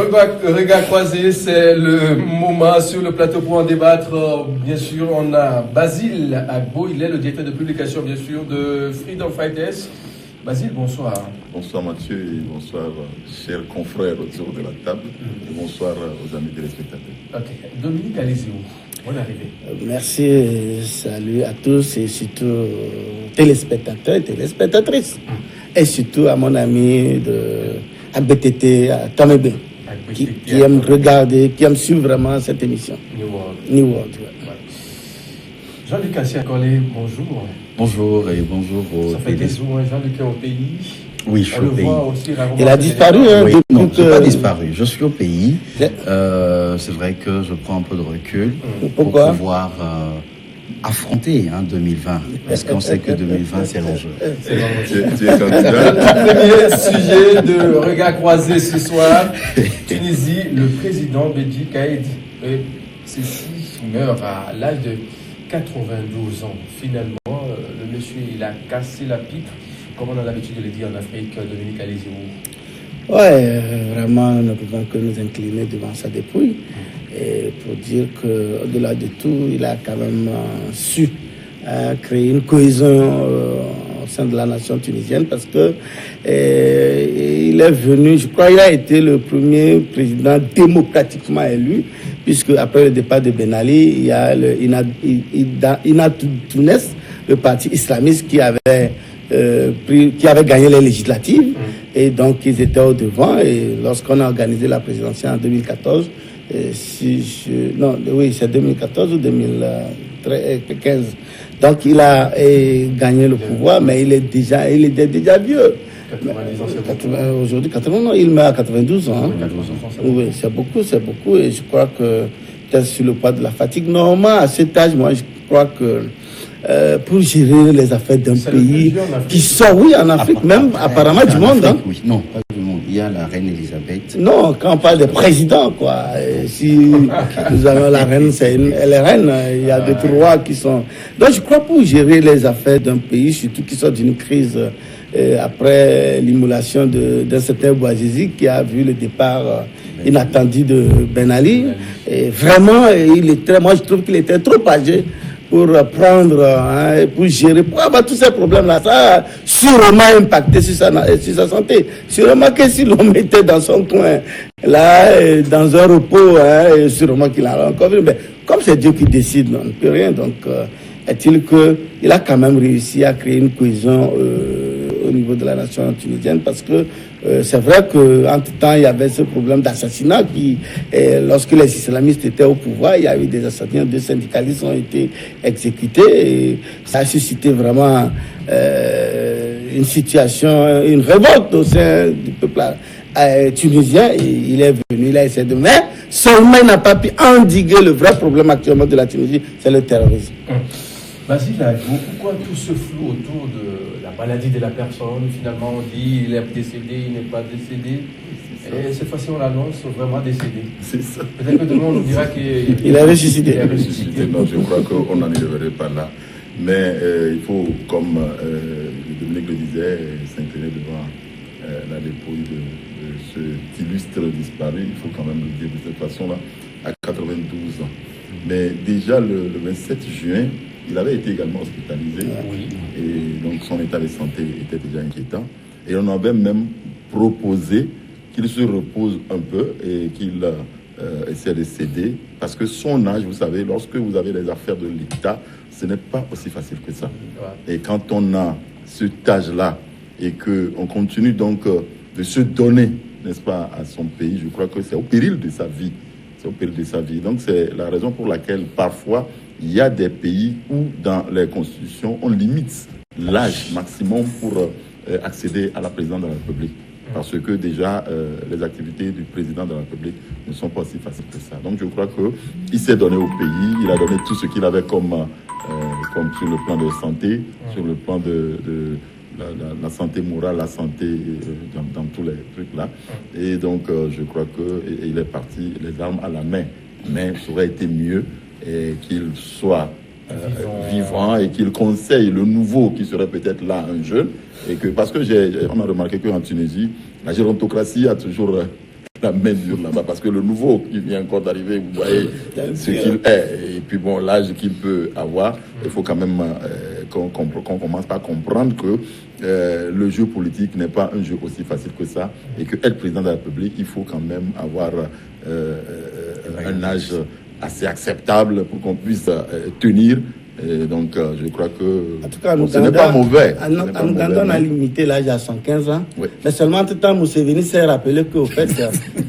Regard croisé, c'est le moment sur le plateau pour en débattre. Bien sûr, on a Basile Agbo, il est le directeur de publication, bien sûr, de Freedom Fighters. Basile, bonsoir. Bonsoir Mathieu et bonsoir chers confrères autour de la table. Et bonsoir aux amis téléspectateurs. Ok. Dominique Alizéo, bonne arrivée. Merci, salut à tous et surtout téléspectateurs et téléspectatrices. Et surtout à mon ami de ABTT, à Tomébé, qui aime regarder, qui aime suivre vraiment cette émission. New World. Ouais. Jean-Luc Assiakolé, bonjour. Bonjour et bonjour aux... Ça fait des jours, Jean-Luc est au pays. Oui, je suis au pays. Il a disparu. Oui, non, je n'ai pas disparu. Je suis au pays. C'est vrai que je prends un peu de recul pour pouvoir affronter 2020. Parce qu'on sait que 2020, c'est l'enjeu. Tu es candidat. Premier sujet de regard croisé ce soir. Tunisie, le président Béji Caïd Sissi meurt à l'âge de 92 ans. Finalement, le monsieur, il a cassé la pipe. Comme on a l'habitude de le dire en Afrique, Dominique Alizéo. Ouais, vraiment, nous ne pouvons que nous incliner devant sa dépouille. Et pour dire qu'au-delà de tout, il a quand même su créer une cohésion au sein de la nation tunisienne parce que il est venu, je crois, il a été le premier président démocratiquement élu, puisque après le départ de Ben Ali, il y a le Ina Tounes, le parti islamiste qui avait gagné les législatives, et donc ils étaient au devant. Et lorsqu'on a organisé la présidentielle en 2014, c'est 2014 ou 2015. Donc il a gagné le pouvoir, mais il était déjà vieux. 90 ans, aujourd'hui, 80 ans, il meurt à 92 ans. Oui, c'est beaucoup. Et je crois que peut-être sur le poids de la fatigue. Normalement, à cet âge, moi, je crois que pour gérer les affaires d'un pays qui sort, oui, en Afrique, même apparemment du monde. Afrique, oui. Non, pas du monde. Il y a la reine Elisabeth. Non, quand on parle de président, quoi. Si nous avons la reine, elle est reine. Il y a d'autres rois qui sont. Donc, je crois pour gérer les affaires d'un pays, surtout qui sort d'une crise après l'immolation d'un certain Bouazizi qui a vu le départ inattendu de Ben Ali. Et vraiment, moi, je trouve qu'il était trop âgé pour prendre, pour gérer, pour avoir tous ces problèmes-là. Ça a sûrement impacté sur sa santé. Sûrement que si l'homme était dans son coin, là, dans un repos, sûrement qu'il a encore vu. Mais comme c'est Dieu qui décide, on ne peut rien. Donc, est-il qu'il a quand même réussi à créer une cohésion au niveau de la nation tunisienne, parce que c'est vrai qu'entre-temps, il y avait ce problème d'assassinat qui, lorsque les islamistes étaient au pouvoir, il y a eu des assassinats, 2 syndicalistes ont été exécutés, et ça a suscité vraiment une situation, une révolte au sein du peuple tunisien, et il est venu, il a essayé de... Mais seulement il n'a pas pu endiguer le vrai problème actuellement de la Tunisie, c'est le terrorisme. Basile, pourquoi tout ce flou autour de la maladie de la personne? Finalement, on dit il est décédé, il n'est pas décédé. Et cette fois-ci, on l'annonce vraiment décédé. C'est ça. Peut-être que demain, on nous dira qu'il est ressuscité. Non, je crois qu'on n'en arriverait pas là. Mais il faut, comme Dominique le disait, s'incliner devant la dépouille de cet illustre disparu. Il faut quand même le dire de cette façon-là, à 92 ans. Mais déjà, le 27 juin, il avait été également hospitalisé, et donc son état de santé était déjà inquiétant. Et on avait même proposé qu'il se repose un peu et qu'il essaie de céder, parce que son âge, vous savez, lorsque vous avez les affaires de l'État, ce n'est pas aussi facile que ça. Et quand on a cet âge-là et qu'on continue donc de se donner, n'est-ce pas, à son pays, je crois que c'est au péril de sa vie. C'est au péril de sa vie. Donc c'est la raison pour laquelle parfois il y a des pays où dans les constitutions on limite l'âge maximum pour accéder à la présidence de la République. Parce que déjà les activités du président de la République ne sont pas aussi faciles que ça. Donc je crois qu'il s'est donné au pays, il a donné tout ce qu'il avait comme sur le plan de santé, sur le plan de la santé morale, la santé dans tous les trucs là. Et donc je crois qu'il est parti les armes à la main. Mais ça aurait été mieux qu'il soit vivant et qu'il conseille le nouveau qui serait peut-être là, un jeune. Et que, parce que on a remarqué qu'en Tunisie, la gérontocratie a toujours la main dure là-bas, parce que le nouveau qui vient encore d'arriver, vous voyez ce qu'il est, et puis bon, l'âge qu'il peut avoir, il faut quand même qu'on commence par comprendre que le jeu politique n'est pas un jeu aussi facile que ça, et que être président de la République, il faut quand même avoir un âge assez acceptable pour qu'on puisse tenir. Et donc, je crois que en tout cas, ce n'est pas mauvais. En Ouganda, on a limité l'âge à 115 ans. Oui. Mais seulement, en tout temps, Museveni s'est rappelé qu'au fait,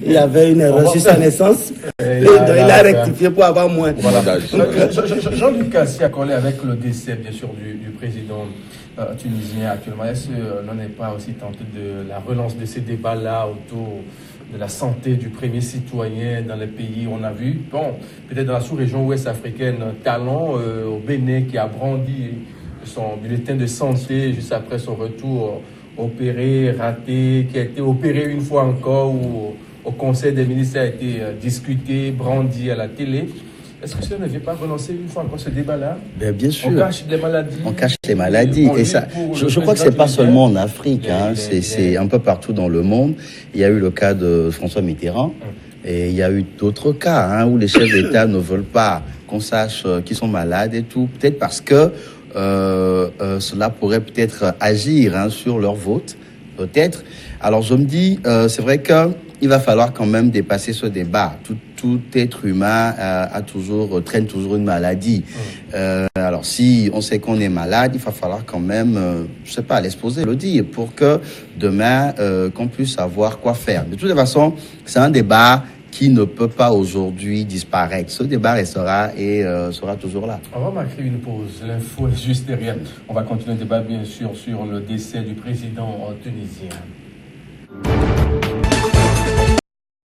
il y avait une erreur sur sa naissance. Et donc, il a rectifié pour avoir moins. Voilà. Jean-Luc Kassi a collé avec le décès, bien sûr, du président tunisien actuellement. Est-ce qu'on n'est pas aussi tenté de la relance de ces débats-là autour de la santé du premier citoyen dans les pays? On a vu, bon, peut-être dans la sous-région ouest africaine, Talon au Bénin qui a brandi son bulletin de santé juste après son retour opéré, raté, qui a été opéré une fois encore, où au Conseil des ministres a été discuté, brandi à la télé. Est-ce que cela ne vient pas relancer une fois encore ce débat-là? Bien sûr. On cache les maladies. On cache les maladies. Et ça, je crois que c'est pas seulement en Afrique, hein, c'est un peu partout dans le monde. Il y a eu le cas de François Mitterrand. Et il y a eu d'autres cas, hein, où les chefs d'État ne veulent pas qu'on sache qu'ils sont malades et tout. Peut-être parce que cela pourrait peut-être agir, hein, sur leur vote. Peut-être. Alors je me dis, c'est vrai qu'il va falloir quand même dépasser ce débat. Tout être humain traîne toujours une maladie. Alors si on sait qu'on est malade, il va falloir quand même, je sais pas, l'exposer, le dire, pour que demain qu'on puisse savoir quoi faire. De toute façon, c'est un débat qui ne peut pas aujourd'hui disparaître. Ce débat restera et sera toujours là. On va marquer une pause. L'info est juste derrière. On va continuer le débat, bien sûr, sur le décès du président tunisien.